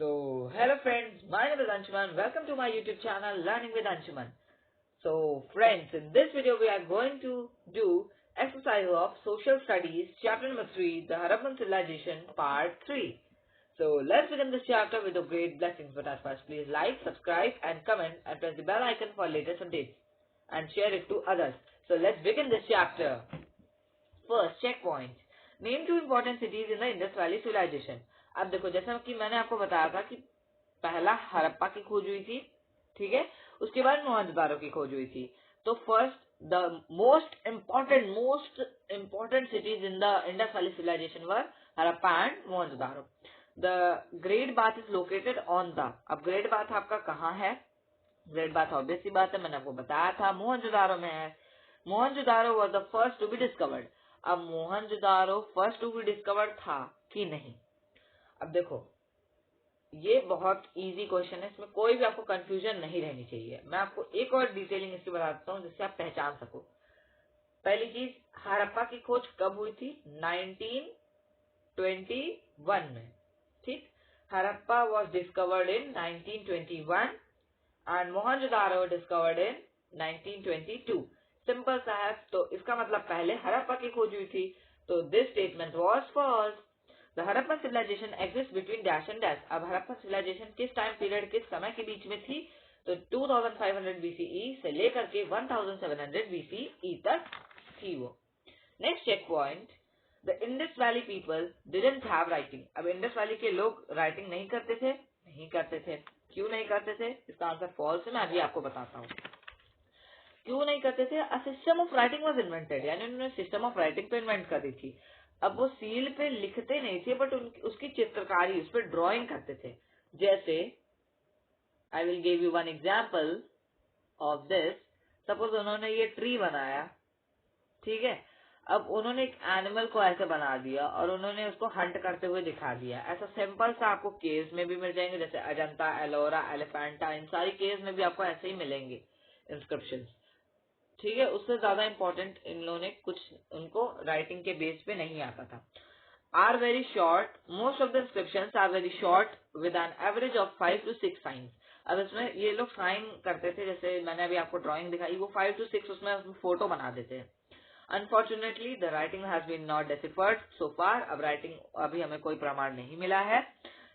So, hello friends, my name is Anshuman. Welcome to my YouTube channel Learning with Anshuman. So, friends, in this video we are going to do exercise of Social Studies, chapter number 3, the Harappan Civilization, part 3. So, let's begin this chapter with the great blessings. But as first, please like, subscribe and comment and press the bell icon for latest updates and share it to others. So, let's begin this chapter. First, checkpoint. Name two important cities in the Indus Valley Civilization. अब देखो, जैसा कि मैंने आपको बताया था कि पहला हड़प्पा की खोज हुई थी, ठीक है, उसके बाद मोहनजोदारो की खोज हुई थी. तो first the most important cities in the Indus valley civilization were Harappa and Mohenjodaro. The great bath is located on the. अब ग्रेट बाथ आपका कहाँ है? ग्रेट बाथ ऑब्वियस सी बात है, मैंने आपको बताया था, मोहनजोदारो में है. Mohenjodaro was the first to be discovered. अब Mohenjodaro first to be discovered था कि नहीं? अब देखो, ये बहुत इजी क्वेश्चन है, इसमें कोई भी आपको कंफ्यूजन नहीं रहनी चाहिए. मैं आपको एक और डिटेलिंग इसकी बताता हूँ जिससे आप पहचान सको. पहली चीज, हड़प्पा की खोज कब हुई थी? 1921 में. ठीक, Harappa was discovered in 1921 and Mohenjodaro discovered in 1922. Simple सा है. तो इसका मतलब पहले हड़प्पा की खोज हुई थी. तो this statement was false. The Harappan civilization exists between dash and dash. अब हड़प्पन सिविलाइजेशन किस टाइम पीरियड, किस समय के बीच में थी? तो 2500 BCE से लेकर के 1700 BCE तक थी वो. Next check point, the Indus valley people didn't have writing. अब इंडस वैली के लोग राइटिंग नहीं करते थे. क्यों नहीं करते थे? इसका आंसर फॉल्स है. मैं अभी आपको बताता हूँ क्यों नहीं करते थे. A system of writing was invented, यानी उन्होंने सिस्टम ऑफ राइटिंग तो इन्वेंट कर दी थी. अब वो सील पे लिखते नहीं थे, बट उसकी चित्रकारी, उस पर ड्रॉइंग करते थे. जैसे I will give you one example of this. Suppose उन्होंने ये ट्री बनाया, ठीक है. अब उन्होंने एक एनिमल को ऐसे बना दिया और उन्होंने उसको हंट करते हुए दिखा दिया. ऐसा सिंपल सा आपको केव्स में भी मिल जाएंगे, जैसे अजंता, एलोरा, एलिफेंटा, इन सारी केव्स में भी आपको ऐसे ही मिलेंगे इंस्क्रिप्शंस. ठीक है, उससे ज्यादा इंपॉर्टेंट इन लोगों ने कुछ, उनको राइटिंग के बेस पे नहीं आता था. Are very short. Most of the inscriptions are very short with an average of 5 to 6 signs. अब इसमें ये लोग साइन करते थे, जैसे मैंने अभी आपको ड्राइंग दिखाई, वो 5 to 6 उसमें फोटो बना देते हैं. Unfortunately the writing has been not deciphered so far. अब राइटिंग अभी हमें कोई प्रमाण नहीं मिला है.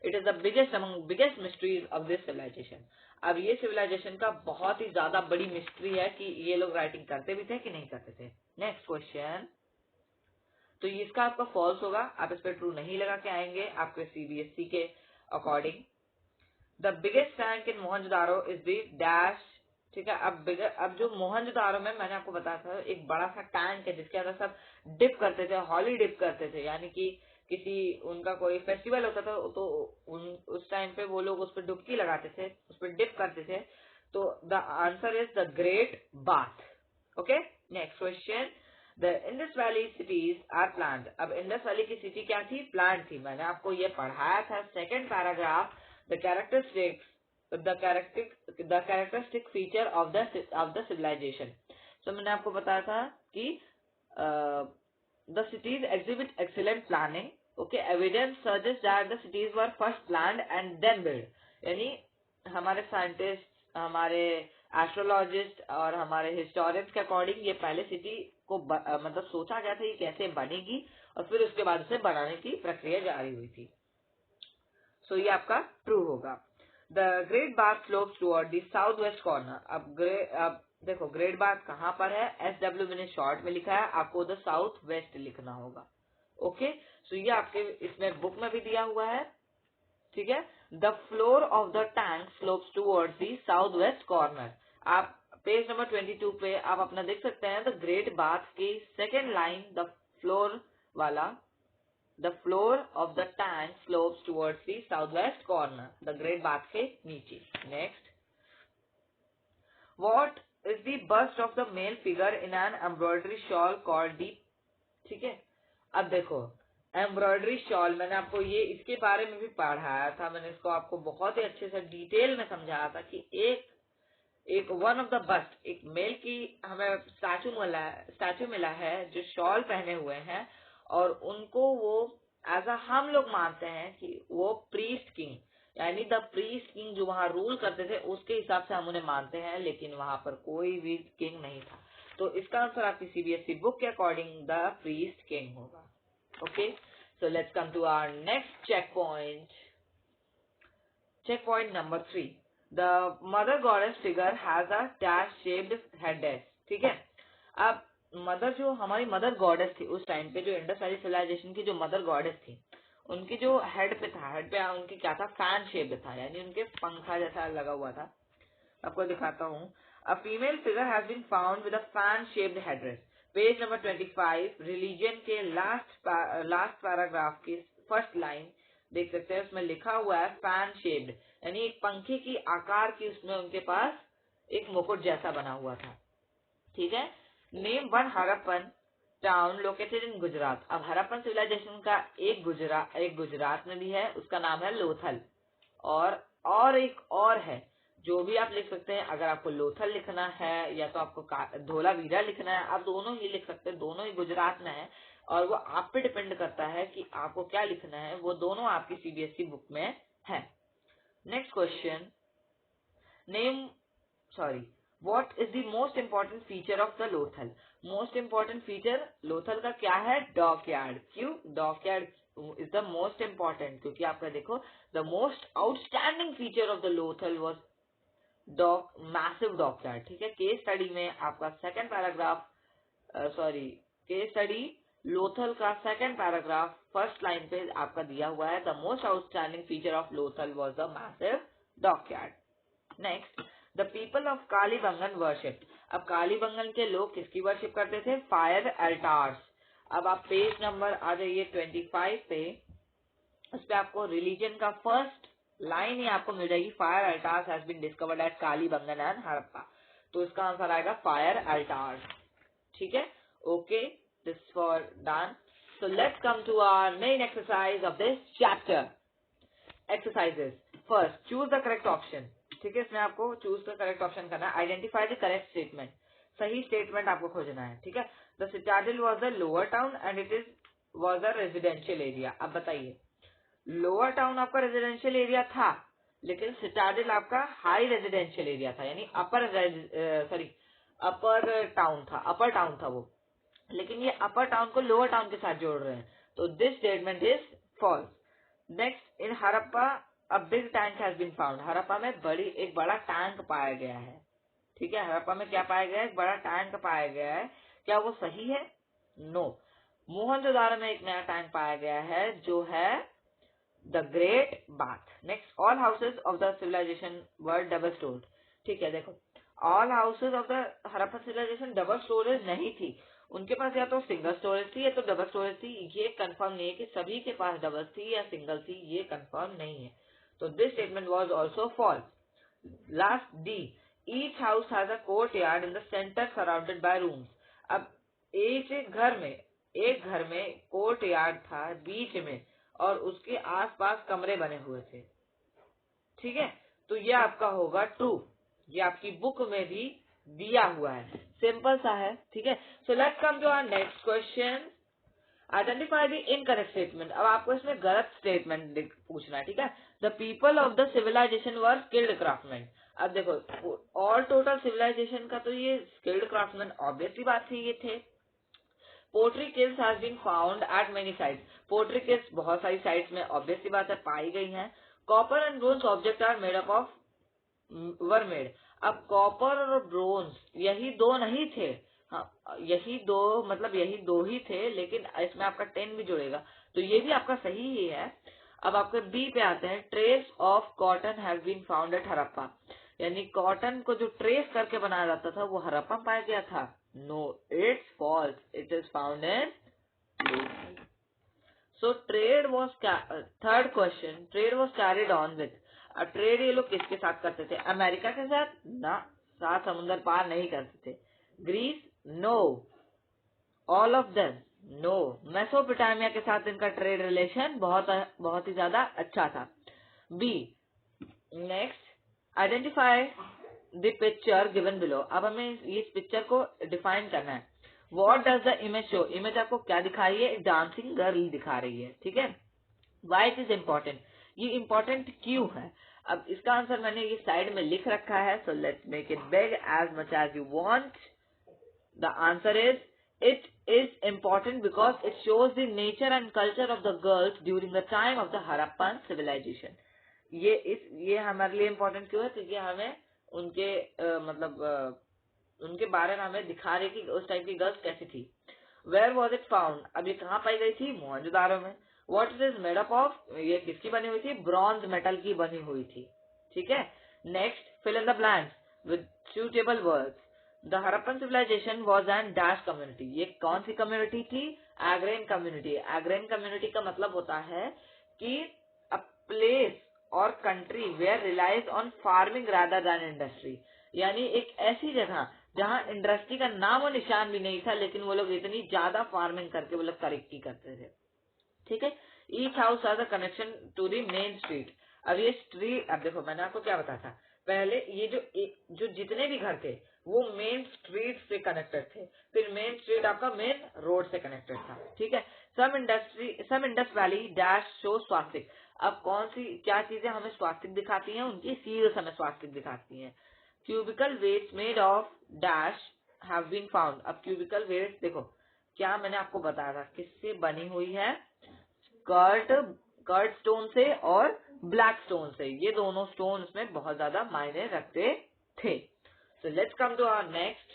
It is the biggest mysteries of this civilisation. अब ये सिविलाइजेशन का बहुत ही ज्यादा बड़ी मिस्ट्री है कि ये लोग राइटिंग करते भी थे कि नहीं करते थे. नेक्स्ट क्वेश्चन, तो इसका आपका फॉल्स होगा. आप इस पर ट्रू नहीं लगा के आएंगे आपके सीबीएसई के according. The biggest tank in Mohenjodaro is the dash. ठीक है, अब जो मोहनजोदारो में मैंने आपको बताया था, एक बड़ा सा टैंक है जिसके अंदर सब डिप करते थे, हॉली डिप करते थे, यानी कि किसी उनका कोई फेस्टिवल होता था तो उस टाइम पे वो लोग उस पर डुबकी लगाते थे, उस पर डिप करते थे. तो the answer is the great bath. Okay, next question, the Indus valley cities are planned. अब इंडस वैली की सिटी क्या थी? प्लान थी. मैंने आपको ये पढ़ाया था second paragraph, the characteristic feature of the civilization. तो मैंने आपको बताया था कि the cities exhibit excellent planning. Okay, evidence suggest that the cities were first planned and then build. यानी हमारे साइंटिस्ट, हमारे एस्ट्रोलॉजिस्ट और हमारे हिस्टोरियंस के अकॉर्डिंग ये पहले सिटी को मतलब सोचा गया था ये कैसे बनेगी, और फिर उसके बाद उसे बनाने की प्रक्रिया जारी हुई थी. सो ये आपका ट्रू होगा. The great bath slopes toward the south west corner. अब देखो, ग्रेट बाथ कहाँ पर है? SW मैंने शॉर्ट में लिखा है, आपको द साउथ वेस्ट लिखना होगा. ओके, सो ये आपके इसमें बुक में भी दिया हुआ है. ठीक है, the floor of the tank slopes towards the south west corner. आप पेज नंबर 22 पे आप अपना देख सकते हैं. द ग्रेट बाथ की सेकेंड लाइन, द फ्लोर वाला, the floor of the tank slopes towards the southwest corner, the great bath के नीचे. Next, what is the bust of the male figure in an embroidery shawl called the. ठीक है, अब देखो, embroidery shawl मैंने आपको ये इसके बारे में भी पढ़ाया था. मैंने इसको आपको बहुत ही अच्छे से डिटेल में समझाया था कि एक वन ऑफ द बस्ट, एक मेल की हमें स्टैचू मिला है जो शॉल पहने हुए हैं, और उनको वो एज हम लोग मानते हैं कि वो प्रीस्ट किंग यानी द प्रीस्ट किंग जो वहां रूल करते थे उसके हिसाब से हम उन्हें मानते हैं, लेकिन वहां पर कोई भी किंग नहीं था। तो इसका आंसर आपकी सीबीएसई बुक के अकॉर्डिंग द प्रीस्ट किंग होगा। Okay, so let's come to our next check point. Check point number 3, the mother goddess figure has a dash shaped head. ठीक है, अब मदर जो हमारी मदर गॉडेस थी उस टाइम पे, जो इंडस वैली सिविलाइजेशन की जो मदर गॉडेस थी, उनकी जो हेड पे था, हेड पे उनकी क्या था, फैन शेप था, यानी उनके पंखा जैसा लगा हुआ था। आपको दिखाता हूँ। A female figure has been found with a fan shaped headdress. Page number 25, religion के लास्ट पैराग्राफ की फर्स्ट लाइन देख सकते हैं, उसमें लिखा हुआ है फैन शेप्ड, यानी एक पंखे की आकार की उसमें उनके पास एक मुकुट जैसा बना हुआ था। ठीक है, name one Harappan town located in Gujarat. अब हड़प्पन सिविलाइजेशन का एक गुजरात में भी है, उसका नाम है लोथल, और एक और है, जो भी आप लिख सकते हैं। अगर आपको लोथल लिखना है या तो आपको धोलावीरा लिखना है, आप दोनों ही लिख सकते हैं, दोनों ही गुजरात में है, और वो आप पे डिपेंड करता है कि आपको क्या लिखना है, वो दोनों आपकी सीबीएसई बुक में है। Next question, what is the most important feature of the Lothal. Most important feature Lothal का क्या है, डॉकयार्ड। क्यों dockyard is the most important, क्योंकि आपका देखो the most outstanding feature of the Lothal was massive dockyard. ठीक है, केस स्टडी में आपका second paragraph, case study Lothal का सेकंड पैराग्राफ फर्स्ट लाइन पे आपका दिया हुआ है, the most outstanding feature of Lothal was the massive dockyard. Next, the people of Kalibangan worship. अब कालीबंगन के लोग किसकी वर्शिप करते थे, फायर अल्टार्स। अब आप पेज नंबर आ जाइए 25 पे, उस पे आपको रिलीजन का फर्स्ट लाइन ही आपको मिल जाएगी, fire altars has been discovered at Kalibangan and Harappa. तो इसका आंसर आएगा फायर अल्टार्स। ठीक है, okay, this for done. So let's come to our main exercise of this chapter. Exercises, first choose the correct option. ठीक है, इसमें आपको चूज द करेक्ट ऑप्शन करना है। आइडेंटिफाई द करेक्ट स्टेटमेंट, सही स्टेटमेंट आपको खोजना है। ठीक है, the Citadel was the lower town and it was a residential area. अब बताइए, लोअर टाउन आपका रेजिडेंशियल एरिया था, लेकिन सिटाडेल आपका हाई रेजिडेंशियल एरिया था, यानी अपर टाउन था वो, लेकिन ये अपर टाउन को लोअर टाउन के साथ जोड़ रहे हैं, तो this statement is false. Next, in Harappa a big tank has been found. Harappa में एक बड़ा टैंक पाया गया है। ठीक है, हड़प्पा में क्या पाया गया है, एक बड़ा टैंक पाया गया है। क्या वो सही है, नो। मोहनजोदारो में एक नया टैंक पाया गया है, जो है the great bath. Next, all houses of the civilization were double stored. ठीक है, देखो all houses of the Harappa civilization double storage नहीं थी, उनके पास या तो सिंगल स्टोरेज थी या तो डबल स्टोरेज थी। ये कंफर्म नहीं है कि सभी के पास डबल थी या सिंगल थी, ये कंफर्म नहीं है, तो this statement was also false. Last D, each house has a courtyard in the centre surrounded by rooms. अब एक घर में कोर्ट यार्ड था बीच में, और उसके आसपास कमरे बने हुए थे। ठीक है, तो ये आपका होगा ट्रू, ये आपकी बुक में भी दिया हुआ है, सिंपल सा है। ठीक है, so let's come to our next question. Identify the incorrect statement. अब आपको इसमें गलत स्टेटमेंट पूछना है। ठीक है, the people of the civilization were skilled craftsman. अब देखो ऑल टोटल सिविलाइजेशन का तो ये स्किल्ड क्राफ्टमैन ऑब्वियसली बात थी, ये थे। Pottery kilns has been found at many sites. Pottery kilns बहुत सारी साइट्स में ऑब्वियसली बात है पाई गई हैं। Copper and bronze object are made up of were made. अब कॉपर और ब्रोंज यही दो नहीं थे, हाँ यही दो ही थे, लेकिन इसमें आपका 10 भी जुड़ेगा, तो ये भी आपका सही ही है। अब आपके बी पे आते हैं, trace of cotton has been found at Harappa. यानी कॉटन को जो ट्रेस करके बनाया जाता था वो हड़प्पा में पाया गया था, no it's false, it is found in Lothal. So trade was, third question, trade was carried on with. अब ट्रेड ये लोग किसके साथ करते थे, अमेरिका के साथ ना, सात समुद्र पार नहीं करते थे। Greece, no. All of them, no. Mesopotamia के साथ इनका ट्रेड रिलेशन बहुत ही ज्यादा अच्छा था। B, next, identify the picture given below. अब हमें इस पिक्चर को डिफाइन करना है। What does the image show. Image आपको क्या दिखा रही है, एक डांसिंग गर्ल दिखा रही है। ठीक है, वाई इट इज इम्पोर्टेंट, ये इम्पोर्टेंट क्यों है? अब इसका आंसर मैंने ये साइड में लिख रखा है, so let's make it big as much as you want. The answer is it is important because it shows the nature and culture of the girls during the time of the Harappan civilization. ये हमारे लिए important क्यों है? क्योंकि हमें उनके उनके बारे में हमें दिखा रही कि उस टाइप की गर्ल्स कैसी थी. Where was it found? अब ये कहाँ पाई गई थी? मोहनजोदारो में. What it is made up of? ये किसकी बनी हुई थी? ब्रॉन्ज मेटल की बनी हुई थी. ठीक है. Next, fill in the blanks with suitable words. The Harappan civilization was an dash community. ये कौन सी कम्युनिटी थी? एग्रेन कम्युनिटी. एग्रेन कम्युनिटी का मतलब होता है कि अ प्लेस और country where relies on farming rather than industry. यानी एक ऐसी जगह जहां इंडस्ट्री का नाम और निशान भी नहीं था, लेकिन वो लोग इतनी ज्यादा फार्मिंग करके वो लोग तरक्की करते थे. ठीक है. Each house has a connection to the main street. अब ये स्ट्रीट, अब देखो मैंने आपको क्या बताया था पहले, ये जो जितने भी घर थे वो मेन स्ट्रीट से कनेक्टेड थे. फिर मेन स्ट्रीट आपका मेन रोड से कनेक्टेड था. ठीक है. सम इंडस वैली डैश शो स्वास्तिक. अब कौन सी क्या चीजें हमें स्वास्तिक दिखाती हैं? उनकी सील्स हमें स्वास्तिक दिखाती हैं. Cubical waste made of dash have been found. अब क्यूबिकल वेस्ट देखो क्या मैंने आपको बताया था, किससे बनी हुई है? कर्ट स्टोन से और ब्लैक स्टोन से. ये दोनों स्टोन में बहुत ज्यादा मायने रखते थे. So let's come to our next,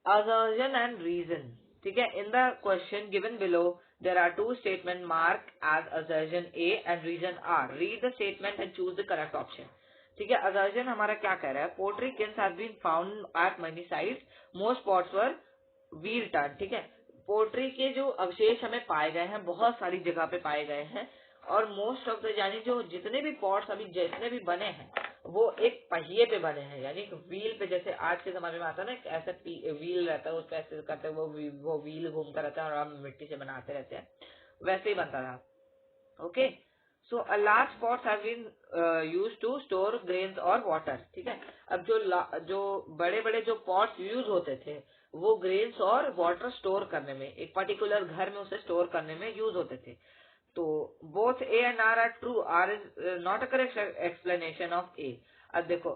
assertion and reason. ठीक है. In the question given below, there are two statements marked as assertion A and reason R. Read the statement and choose the correct option. ठीक है. assertion हमारा क्या कह रहा है? Pottery kilns have been found at many sites. Most pots were wheel turned. ठीक है. Pottery के जो अवशेष हमें पाए गए हैं बहुत सारी जगह पे पाए गए हैं, और मोस्ट ऑफ द यानी जो जितने भी पॉट्स अभी जितने भी बने हैं वो एक पहिए पे बने हैं, यानी व्हील पे. जैसे आज के जमाने में आता है ना ऐसा व्हील रहता है, उस पे ऐसे करते हैं वो व्हील घूमता रहता है और हम मिट्टी से बनाते रहते हैं, वैसे ही बनता था. Okay. So a large pots have been used to store grains और वाटर. ठीक है. अब जो बड़े बड़े जो पॉट्स यूज होते थे वो ग्रेन्स और वाटर स्टोर करने में, एक पर्टिकुलर घर में उसे स्टोर करने में यूज होते थे. तो both A and R true. R is not a correct explanation of A. अब देखो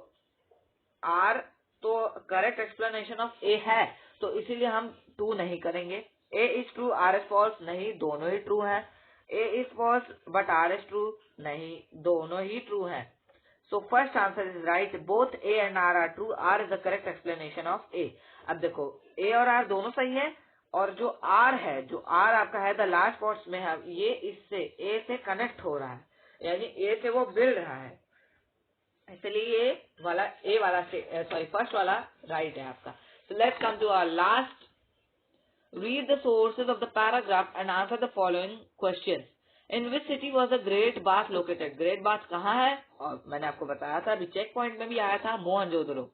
आर तो करेक्ट एक्सप्लेनेशन ऑफ ए है, तो इसीलिए हम ट्रू नहीं करेंगे. A is true, R is false, नहीं दोनों ही ट्रू है. A is false but R is true, नहीं दोनों ही ट्रू है. So first answer is right. Both A and R true. R is the correct explanation of A. अब देखो ए और आर दोनों सही है, और जो आर है, जो आर आपका है द लास्ट पॉट्स में है, ये इससे ए से कनेक्ट हो रहा है, यानी ए से वो मिल रहा है, इसलिए ये वाला ए वाला सॉरी फर्स्ट वाला राइट है आपका. So let's come to our last. Read the sources of the paragraph and answer the following questions. In which city was the great bath located? Great bath कहाँ है? और मैंने आपको बताया था, अभी चेक पॉइंट में भी आया था, Mohenjodaro.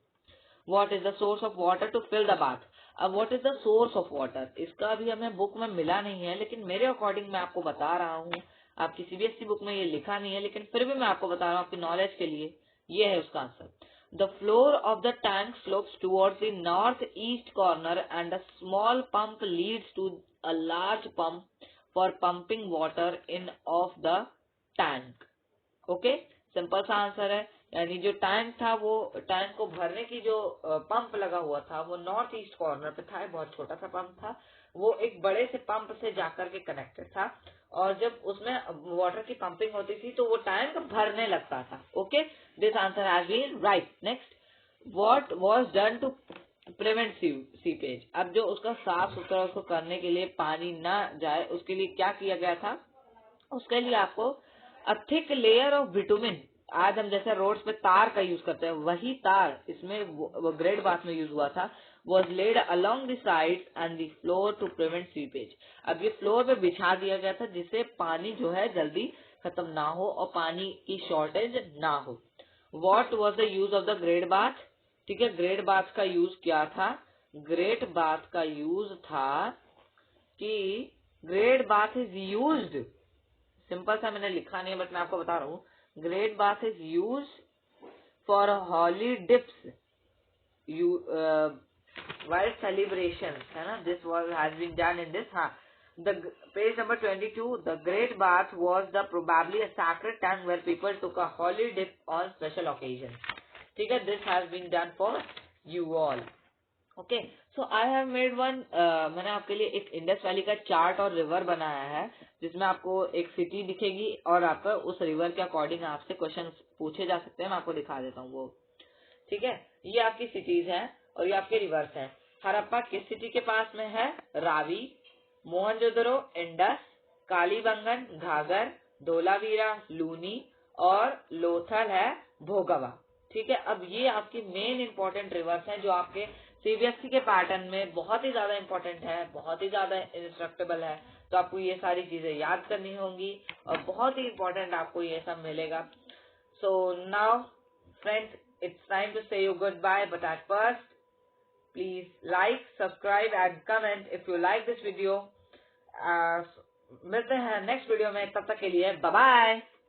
What is the source of water to fill the bath? अब what is the source of water? इसका भी हमें बुक में मिला नहीं है, लेकिन मेरे अकॉर्डिंग मैं आपको बता रहा हूँ. आपकी सीबीएसई बुक में ये लिखा नहीं है, लेकिन फिर भी मैं आपको बता रहा हूँ आपकी नॉलेज के लिए. ये है उसका answer. The floor of the tank slopes towards the north east corner and a small pump leads to a large pump for pumping water in of the tank. Okay. Simple सा answer है. यानी जो tank था, वो tank को भरने की जो पंप लगा हुआ था वो नॉर्थ ईस्ट कॉर्नर पे था. बहुत छोटा सा पंप था, वो एक बड़े से पंप से जाकर के कनेक्टेड था, और जब उसमें वाटर की पंपिंग होती थी तो वो टैंक भरने लगता था. Okay. This answer has been right. Next, what was done to prevent seepage? अब जो उसका साफ सुथरा उसको करने के लिए पानी ना जाए, उसके लिए क्या किया गया था? उसके लिए आपको a thick layer of bitumen, आज हम जैसे रोड्स पे तार का यूज करते हैं, वही तार इसमें ग्रेट बाथ में यूज हुआ था, was laid along the sides and the floor to prevent seepage. अब ये फ्लोर पे बिछा दिया गया था जिससे पानी जो है जल्दी खत्म ना हो और पानी की शॉर्टेज ना हो. What was the use of the great bath? ठीक है. ग्रेट बाथ का यूज क्या था? ग्रेट बाथ का यूज था कि great bath is used, simple सा मैंने लिखा नहीं है बट मैं आपको बता रहा हूँ. Great bath is use for holy dips while celebration, है ना. This was has been done in this. हाँ, Page number 22. The Great Bath was the probably a sacred tank where people took a holy dip on special occasions. ठीक है, this has been done for you all. Okay, so I have made one. मैंने आपके लिए एक Indus valley का chart और river बनाया है, जिसमें आपको एक सिटी दिखेगी और आपका उस रिवर के अकॉर्डिंग आपसे क्वेश्चन पूछे जा सकते हैं. मैं आपको दिखा देता हूँ वो. ठीक है, ये आपकी सिटीज हैं और ये आपके रिवर्स हैं. हड़प्पा किस सिटी के पास में है? रावी. मोहनजोदड़ो इंडस. कालीबंगन घाघर. धोलावीरा लूनी और लोथल है भोगवा. ठीक है, अब ये आपकी मेन इंपॉर्टेंट रिवर्स हैं जो आपके सीबीएसई के पैटर्न में बहुत ही ज्यादा इंपॉर्टेंट है, बहुत ही ज्यादा इंस्ट्रक्टेबल है. तो आपको ये सारी चीजें याद करनी होंगी और बहुत ही इंपॉर्टेंट आपको ये सब मिलेगा. So now friends, it's time to say you goodbye, but at first please like, subscribe and comment if you like this video. मिलते हैं नेक्स्ट वीडियो में, तब तक के लिए बाय बाय.